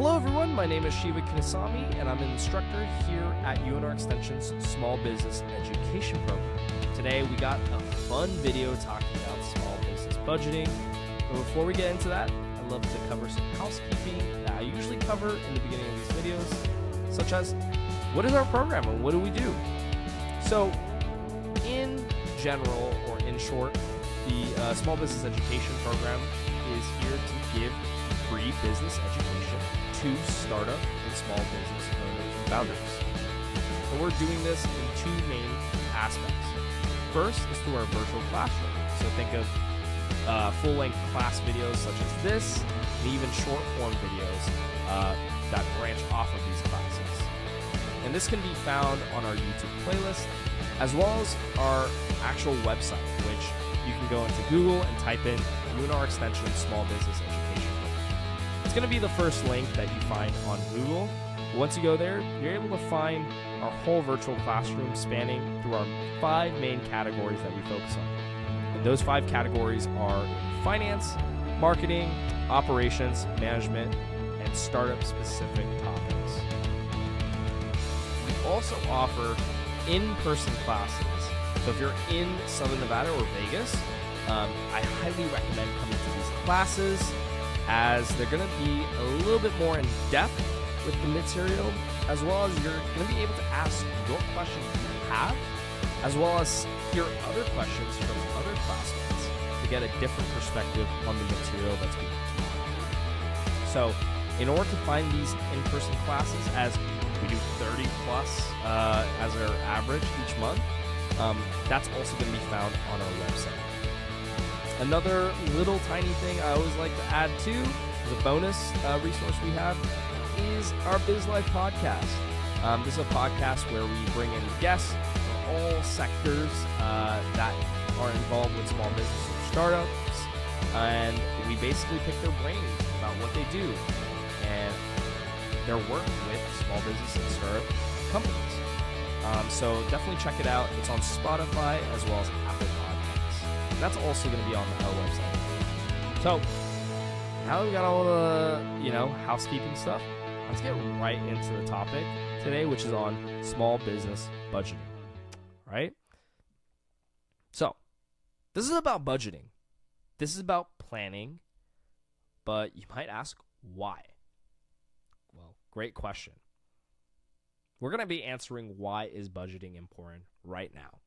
Hello everyone, my name is Shiva Kinasamy and I'm an instructor here at UNR Extension's Small Business Education Program. Today we got a fun video talking about small business budgeting. But before we get into that, I'd love to cover some housekeeping that I usually cover in the beginning of these videos, such as what is our program and what do we do? So in general, or in short, the Small Business Education Program is here to give free business education to startup and small business owners and founders. And we're doing this in two main aspects. First is through our virtual classroom. So think of full-length class videos such as this, and even short-form videos that branch off of these classes. And this can be found on our YouTube playlist, as well as our actual website, which you can go into Google and type in UNR Extension Small Business Education. It's going to be the first link that you find on Google. Once you go there, you're able to find our whole virtual classroom spanning through our 5 main categories that we focus on. And those 5 categories are finance, marketing, operations, management, and startup-specific topics. We also offer in-person classes. So if you're in Southern Nevada or Vegas, I highly recommend coming to these classes, as they're going to be a little bit more in depth with the material, as well as you're going to be able to ask your questions you have, as well as hear other questions from other classmates to get a different perspective on the material that's being taught. So in order to find these in-person classes, as we do 30 plus as our average each month, that's also going to be found on our website. Another little tiny thing I always like to add to, as a bonus resource we have, is our Biz Life podcast. This is a podcast where we bring in guests from all sectors that are involved with small business or startups, and we basically pick their brains about what they do and their work with small business and startup companies. So definitely check it out. It's on Spotify as well as Apple Podcasts. That's also going to be on our website. So now that we got all the, housekeeping stuff, let's get right into the topic today, which is on small business budgeting, right? So this is about budgeting. This is about planning, but you might ask why? Well, great question. We're going to be answering why is budgeting important right now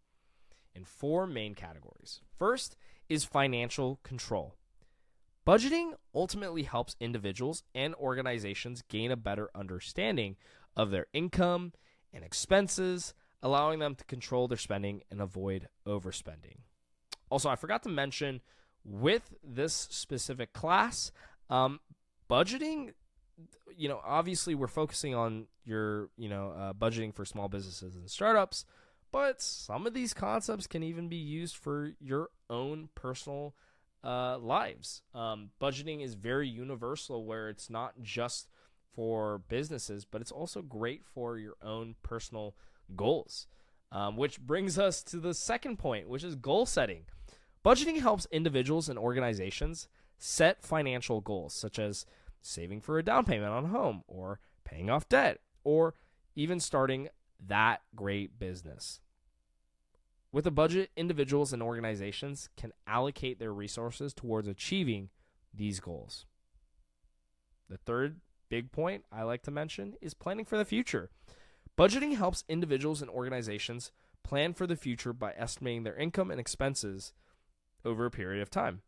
in 4 main categories. First is financial control. Budgeting ultimately helps individuals and organizations gain a better understanding of their income and expenses, allowing them to control their spending and avoid overspending. Also, I forgot to mention, with this specific class, budgeting, obviously we're focusing on your, budgeting for small businesses and startups, but some of these concepts can even be used for your own personal lives. Budgeting is very universal, where it's not just for businesses, but it's also great for your own personal goals, which brings us to the second point, which is goal setting. Budgeting helps individuals and organizations set financial goals, such as saving for a down payment on a home, or paying off debt, or even starting that great business. With a budget, individuals and organizations can allocate their resources towards achieving these goals. The third big point I like to mention is planning for the future. Budgeting helps individuals and organizations plan for the future by estimating their income and expenses over a period of time.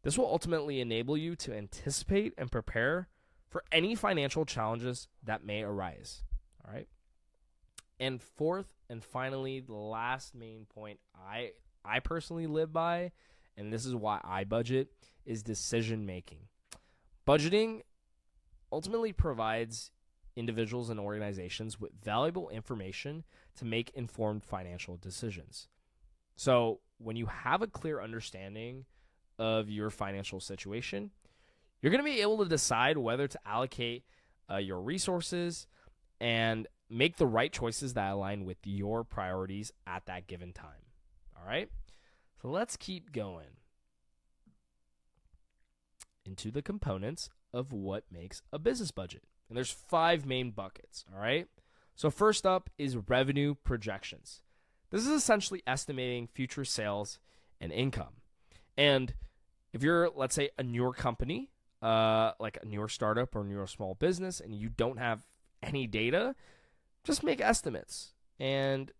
This will ultimately enable you to anticipate and prepare for any financial challenges that may arise. All right. And fourth and finally, the last main point I personally live by, and this is why I budget, is decision making. Budgeting ultimately provides individuals and organizations with valuable information to make informed financial decisions. So when you have a clear understanding of your financial situation, you're going to be able to decide whether to allocate your resources and make the right choices that align with your priorities at that given time. All right? So let's keep going into the components of what makes a business budget. And there's 5 main buckets, all right? So first up is revenue projections. This is essentially estimating future sales and income. And if you're, let's say, a newer company, like a newer startup or a newer small business, and you don't have any data, just make estimates. And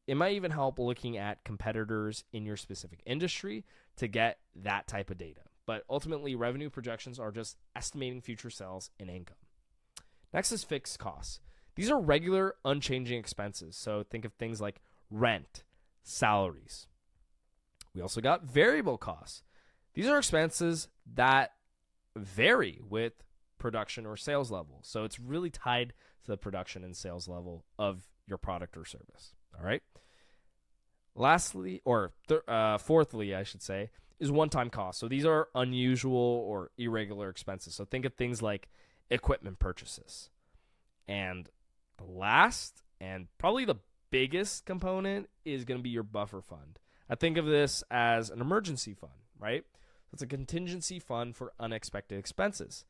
it might even help looking at competitors in your specific industry to get that type of data. But ultimately, revenue projections are just estimating future sales and income. Next is fixed costs. These are regular, unchanging expenses. So think of things like rent, salaries. We also got variable costs. These are expenses that vary with production or sales level. So it's really tied to the production and sales level of your product or service. All right. Lastly, or fourthly, I should say, is one-time costs. So these are unusual or irregular expenses. So think of things like equipment purchases. And the last and probably the biggest component is going to be your buffer fund. I think of this as an emergency fund, right? It's a contingency fund for unexpected expenses.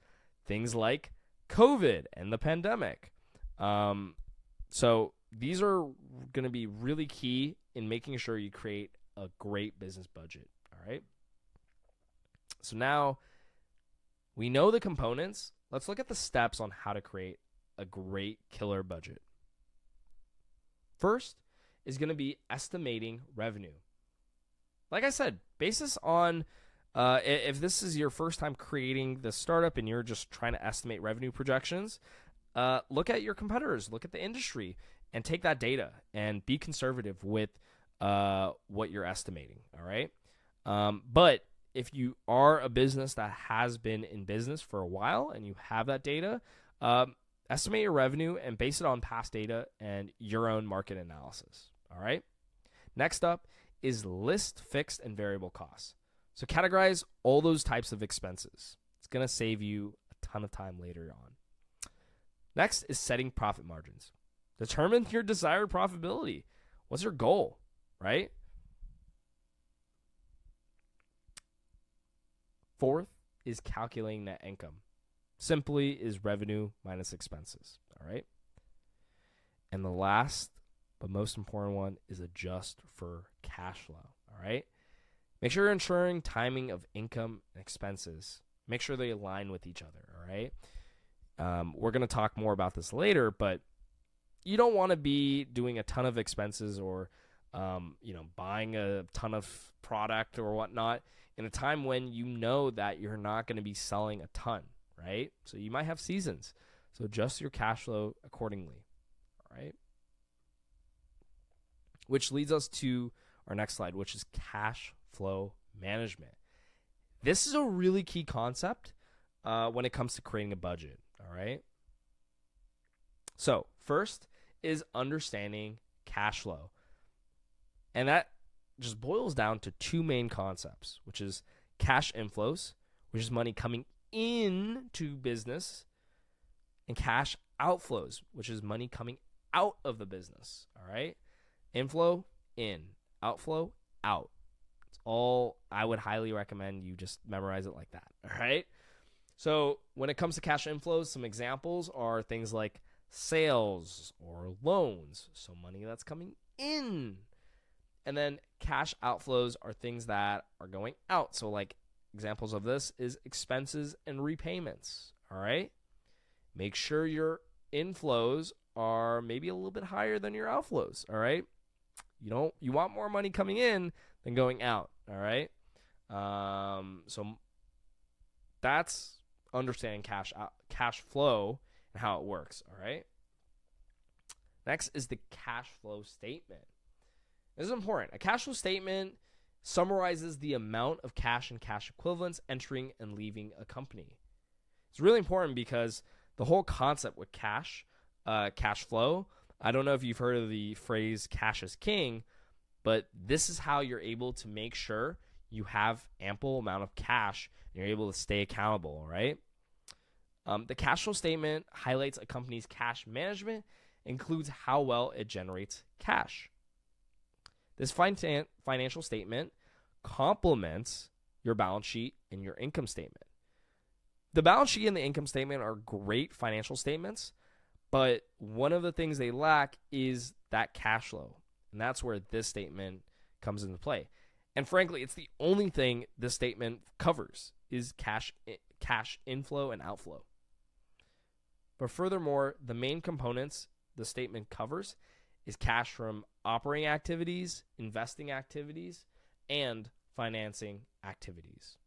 Things like COVID and the pandemic. So these are going to be really key in making sure you create a great business budget, all right? So now we know the components. Let's look at the steps on how to create a great killer budget. First is going to be estimating revenue. Like I said, base this on if this is your first time creating the startup and you're just trying to estimate revenue projections, look at your competitors, look at the industry, and take that data and be conservative with what you're estimating, all right? But if you are a business that has been in business for a while and you have that data, estimate your revenue and base it on past data and your own market analysis, all right? Next up is list fixed and variable costs. So categorize all those types of expenses. It's going to save you a ton of time later on. Next is setting profit margins. Determine your desired profitability. What's your goal, right? Fourth is calculating net income. Simply is revenue minus expenses, all right? And the last but most important one is adjust for cash flow, all right? Make sure you're ensuring timing of income and expenses. Make sure they align with each other, all right? We're going to talk more about this later, but you don't want to be doing a ton of expenses or buying a ton of product or whatnot in a time when you know that you're not going to be selling a ton, right? So you might have seasons. So adjust your cash flow accordingly, all right? Which leads us to our next slide, which is cash flow management. This is a really key concept when it comes to creating a budget, all right? So first is understanding cash flow. And that just boils down to 2 main concepts, which is cash inflows, which is money coming into business, and cash outflows, which is money coming out of the business, all right? Inflow, in. Outflow, out. It's all, I would highly recommend you just memorize it like that, all right? So when it comes to cash inflows, some examples are things like sales or loans, so money that's coming in. And then cash outflows are things that are going out. So like examples of this is expenses and repayments, all right? Make sure your inflows are maybe a little bit higher than your outflows, all right? You want more money coming in than going out, all right? So that's understanding cash flow and how it works, all right? Next is the cash flow statement. This is important. A cash flow statement summarizes the amount of cash and cash equivalents entering and leaving a company. It's really important because the whole concept with cash flow, I don't know if you've heard of the phrase cash is king, but this is how you're able to make sure you have ample amount of cash and you're able to stay accountable, all right? The cash flow statement highlights a company's cash management, includes how well it generates cash. This financial statement complements your balance sheet and your income statement. The balance sheet and the income statement are great financial statements, but one of the things they lack is that cash flow. And that's where this statement comes into play. And frankly, it's the only thing this statement covers is cash inflow and outflow. But furthermore, the main components the statement covers is cash from operating activities, investing activities, and financing activities.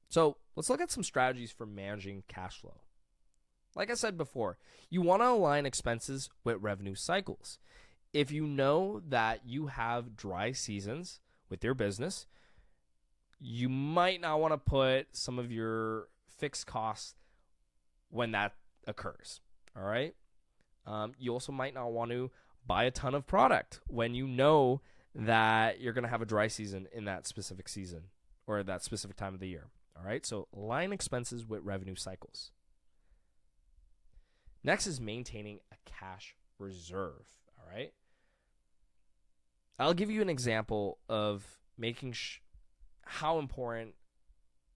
So let's look at some strategies for managing cash flow. Like I said before, you want to align expenses with revenue cycles. If you know that you have dry seasons with your business, you might not want to put some of your fixed costs when that occurs. All right. You also might not want to buy a ton of product when you know that you're going to have a dry season in that specific season or that specific time of the year. All right. So align expenses with revenue cycles. Next is maintaining a cash reserve. All right. I'll give you an example of making how important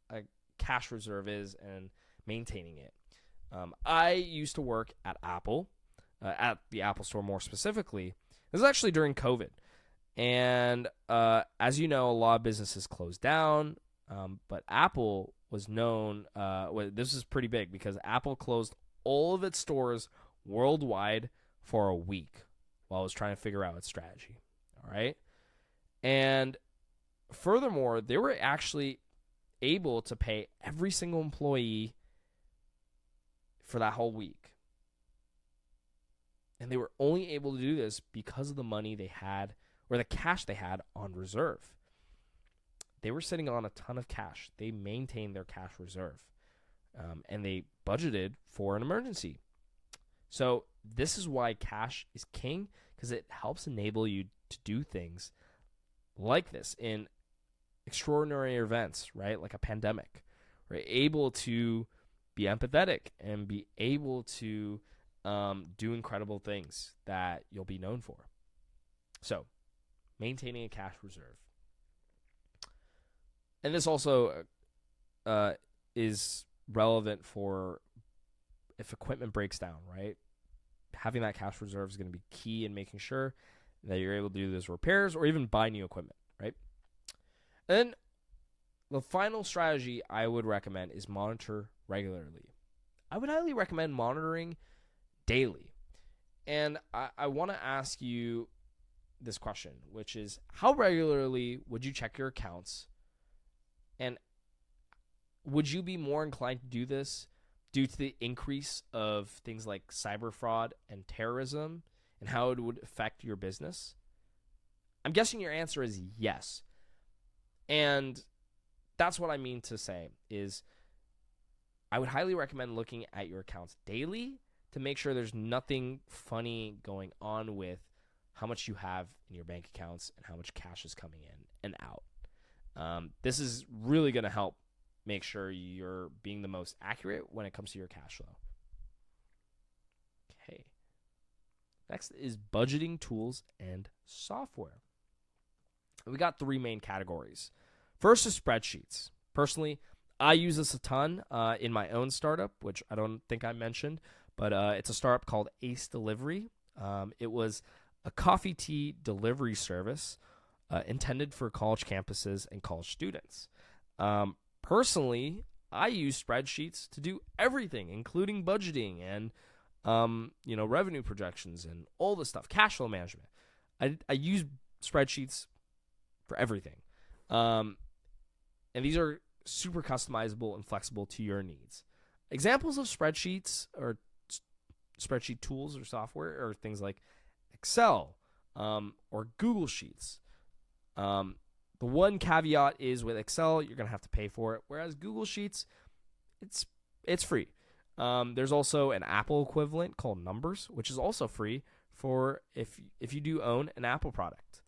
a cash reserve is and maintaining it. I used to work at Apple, at the Apple Store more specifically. This is actually during COVID. And as you know, a lot of businesses closed down, but Apple was known, this is pretty big because Apple closed all of its stores worldwide for a week while it was trying to figure out its strategy. All right. And furthermore, they were actually able to pay every single employee for that whole week. And they were only able to do this because of the money they had or the cash they had on reserve. They were sitting on a ton of cash. They maintained their cash reserve. And they budgeted for an emergency. So this is why cash is king, because it helps enable you to do things like this in extraordinary events, right? Like a pandemic. We're able to be empathetic and be able to do incredible things that you'll be known for. So maintaining a cash reserve. And this also is relevant for if equipment breaks down, right? Having that cash reserve is going to be key in making sure that you're able to do those repairs or even buy new equipment, right? And then the final strategy I would recommend is monitor regularly. I would highly recommend monitoring daily. And I want to ask you this question, which is how regularly would you check your accounts? And would you be more inclined to do this due to the increase of things like cyber fraud and terrorism and how it would affect your business? I'm guessing your answer is yes. And that's what I mean to say is I would highly recommend looking at your accounts daily to make sure there's nothing funny going on with how much you have in your bank accounts and how much cash is coming in and out. This is really going to help make sure you're being the most accurate when it comes to your cash flow. Okay. Next is budgeting tools and software. We got three main categories. First is spreadsheets. Personally, I use this a ton in my own startup, which I don't think I mentioned, but it's a startup called Ace Delivery. It was a coffee tea delivery service intended for college campuses and college students. Personally, I use spreadsheets to do everything, including budgeting and revenue projections and all this stuff, cash flow management. I use spreadsheets for everything. And these are super customizable and flexible to your needs. Examples of spreadsheets or spreadsheet tools or software are things like Excel or Google Sheets. The one caveat is with Excel, you're going to have to pay for it, whereas Google Sheets, it's free. There's also an Apple equivalent called Numbers, which is also free for if you do own an Apple product.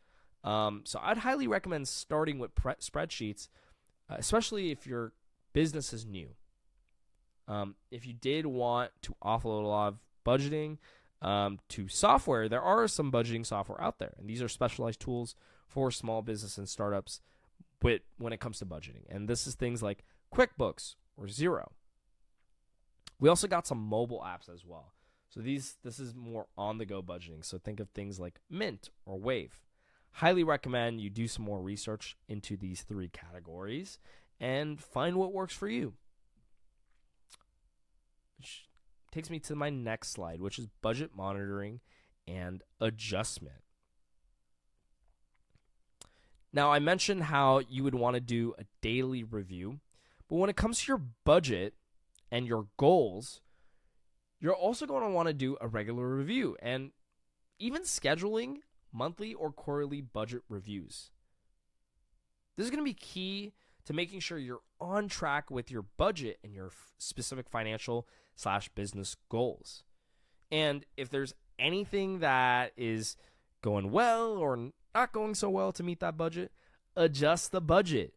So I'd highly recommend starting with spreadsheets, especially if your business is new. If you did want to offload a lot of budgeting to software, there are some budgeting software out there, and these are specialized tools for small business and startups. when it comes to budgeting. And this is things like QuickBooks or Xero. We also got some mobile apps as well. So this is more on-the-go budgeting. So think of things like Mint or Wave. Highly recommend you do some more research into these 3 categories and find what works for you. Which takes me to my next slide, which is budget monitoring and adjustment. Now, I mentioned how you would want to do a daily review, but when it comes to your budget and your goals, you're also going to want to do a regular review and even scheduling monthly or quarterly budget reviews. This is going to be key to making sure you're on track with your budget and your specific financial/business goals. And if there's anything that is going well or not going so well to meet that budget, adjust the budget.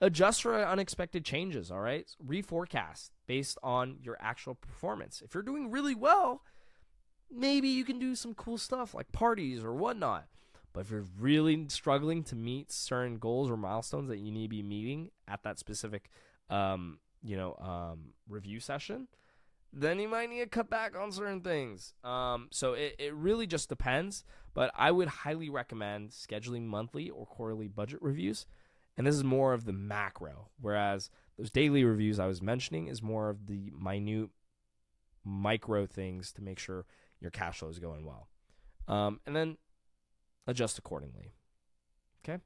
Adjust for unexpected changes, all right? Reforecast based on your actual performance. If you're doing really well, maybe you can do some cool stuff like parties or whatnot. But if you're really struggling to meet certain goals or milestones that you need to be meeting at that specific, review session, then you might need to cut back on certain things. So it really just depends. But I would highly recommend scheduling monthly or quarterly budget reviews. And this is more of the macro, whereas those daily reviews I was mentioning is more of the minute, micro things to make sure your cash flow is going well. And then adjust accordingly. Okay?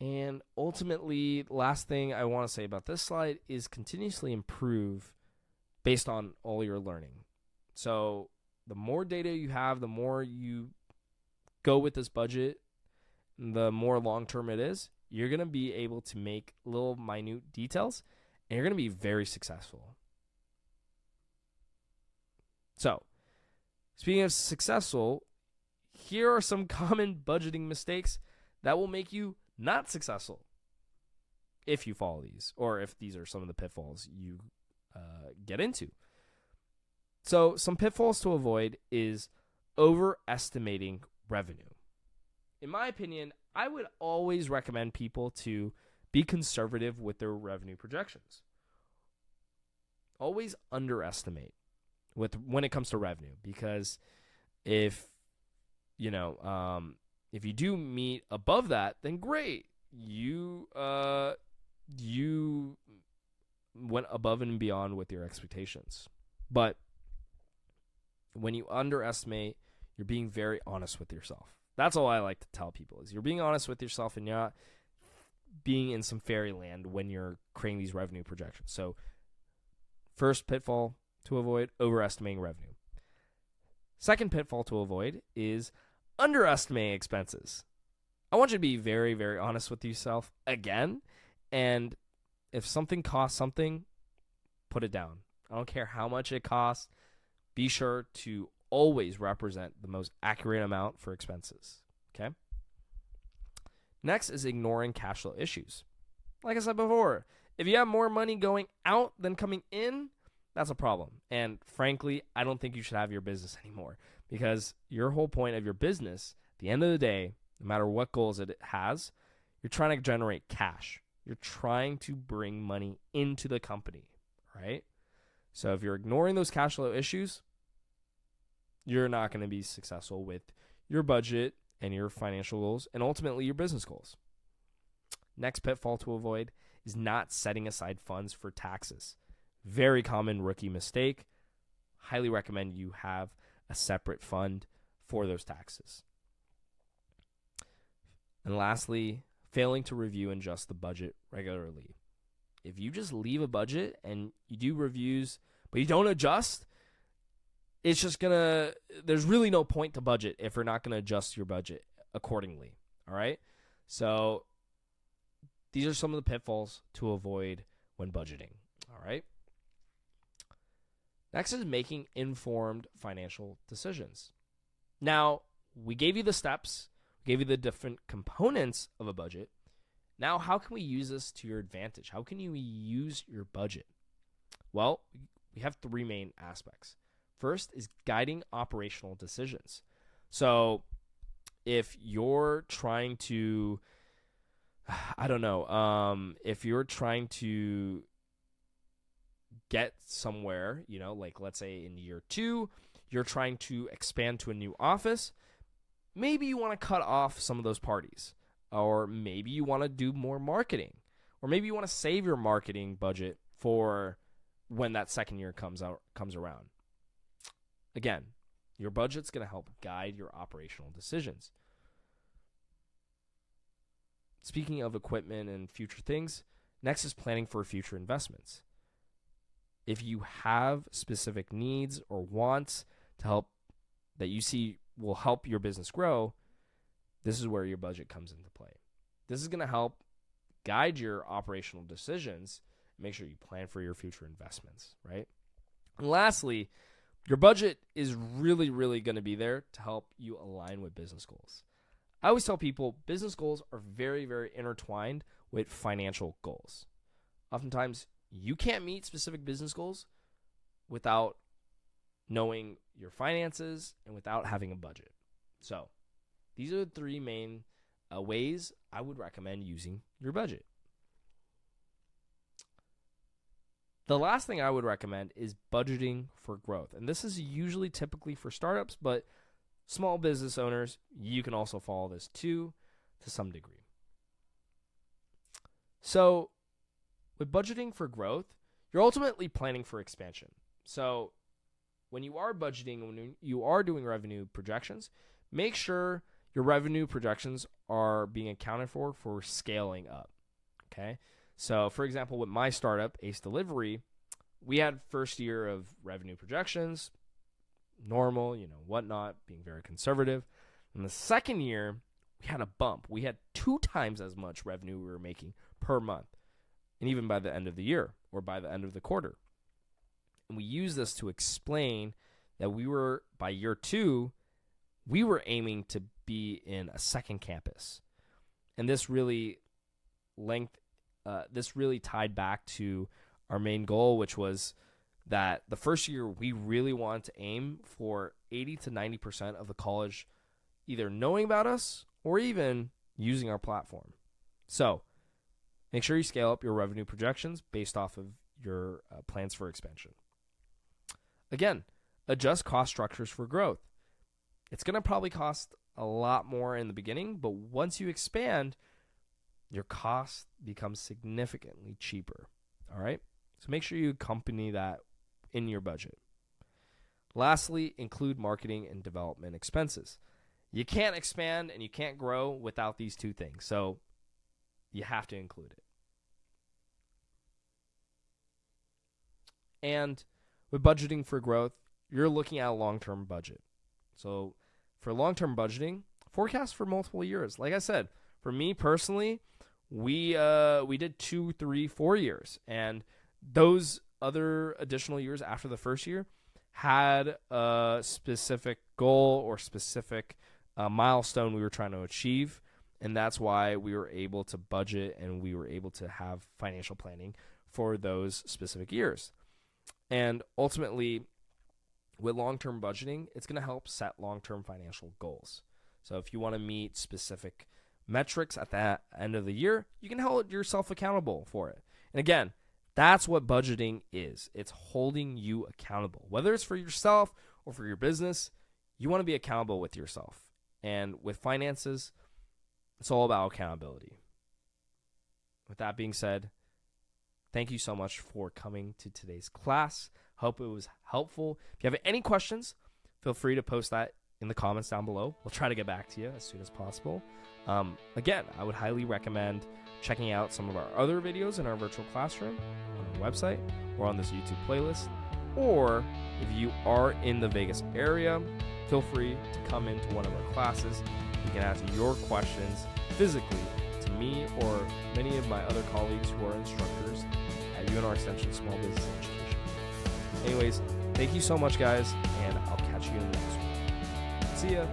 And ultimately, last thing I want to say about this slide is continuously improve based on all your learning. So the more data you have, the more you go with this budget, the more long-term it is, you're going to be able to make little minute details, and you're going to be very successful. So, speaking of successful, here are some common budgeting mistakes that will make you not successful if you follow these, or if these are some of the pitfalls you get into. So, some pitfalls to avoid is overestimating revenue. In my opinion, I would always recommend people to be conservative with their revenue projections. Always underestimate when it comes to revenue, because if you do meet above that, then great. You went above and beyond with your expectations. But when you underestimate, you're being very honest with yourself. That's all I like to tell people is you're being honest with yourself and you're not being in some fairyland when you're creating these revenue projections. So first pitfall to avoid, overestimating revenue. Second pitfall to avoid is underestimating expenses. I want you to be very, very honest with yourself again. And if something costs something, put it down. I don't care how much it costs. Be sure to always represent the most accurate amount for expenses. Okay? Next is ignoring cash flow issues. Like I said before, if you have more money going out than coming in, that's a problem. And frankly, I don't think you should have your business anymore, because your whole point of your business, at the end of the day, no matter what goals it has, you're trying to generate cash. You're trying to bring money into the company, right? So if you're ignoring those cash flow issues, you're not going to be successful with your budget and your financial goals and ultimately your business goals. Next pitfall to avoid is not setting aside funds for taxes. Very common rookie mistake. Highly recommend you have a separate fund for those taxes. And lastly, failing to review and adjust the budget regularly. If you just leave a budget and you do reviews, but you don't adjust, it's just there's really no point to budget if you're not going to adjust your budget accordingly. All right? So these are some of the pitfalls to avoid when budgeting. All right? Next is making informed financial decisions. Now, we gave you the steps, we gave you the different components of a budget. Now, how can we use this to your advantage? How can you use your budget? Well, we have 3 main aspects. First is guiding operational decisions. So if you're trying to I don't know. If you're trying to get somewhere, like let's say in year 2, you're trying to expand to a new office, maybe you want to cut off some of those parties, or maybe you want to do more marketing, or maybe you want to save your marketing budget for when that second year comes around. Again, your budget's going to help guide your operational decisions. Speaking of equipment and future things, next is planning for future investments. If you have specific needs or wants to help that you see will help your business grow, this is where your budget comes into play. This is going to help guide your operational decisions. Make sure you plan for your future investments, right? And lastly, your budget is really, really going to be there to help you align with business goals. I always tell people business goals are very, very intertwined with financial goals. Oftentimes, you can't meet specific business goals without knowing your finances and without having a budget. So, these are the 3 main ways I would recommend using your budget. The last thing I would recommend is budgeting for growth. And this is usually typically for startups, but small business owners, you can also follow this too, to some degree. So, with budgeting for growth, you're ultimately planning for expansion. So, when you are budgeting, when you are doing revenue projections, make sure your revenue projections are being accounted for scaling up. Okay? So, for example, with my startup, Ace Delivery, we had first year of revenue projections, normal, whatnot, being very conservative. In the second year, we had a bump. We had 2 times as much revenue we were making per month, and even by the end of the year or by the end of the quarter. And we use this to explain that by year 2, we were aiming to be in a second campus. And this really tied back to our main goal, which was that the first year we really wanted to aim for 80 to 90% of the college either knowing about us or even using our platform. So make sure you scale up your revenue projections based off of your plans for expansion. Again, adjust cost structures for growth. It's going to probably cost a lot more in the beginning, but once you expand, your cost becomes significantly cheaper. All right? So make sure you accompany that in your budget. Lastly, include marketing and development expenses. You can't expand and you can't grow without these 2 things. So you have to include it. And with budgeting for growth, you're looking at a long-term budget. So for long-term budgeting, forecast for multiple years. Like I said, for me personally, we did 2, 3, 4 years. And those other additional years after the first year had a specific goal or specific milestone we were trying to achieve. And that's why we were able to budget and we were able to have financial planning for those specific years. And ultimately, with long-term budgeting, it's going to help set long-term financial goals. So if you want to meet specific metrics at the end of the year, you can hold yourself accountable for it. And again, that's what budgeting is. It's holding you accountable. Whether it's for yourself or for your business, you want to be accountable with yourself. And with finances, it's all about accountability. With that being said, thank you so much for coming to today's class. Hope it was helpful. If you have any questions, feel free to post that in the comments down below. We'll try to get back to you as soon as possible. Again, I would highly recommend checking out some of our other videos in our virtual classroom on our website or on this YouTube playlist. Or if you are in the Vegas area, feel free to come into one of our classes. You can ask your questions physically to me or many of my other colleagues who are instructors at UNR Extension Small Business Education. Anyways, thank you so much, guys, and I'll catch you in the next one. See ya.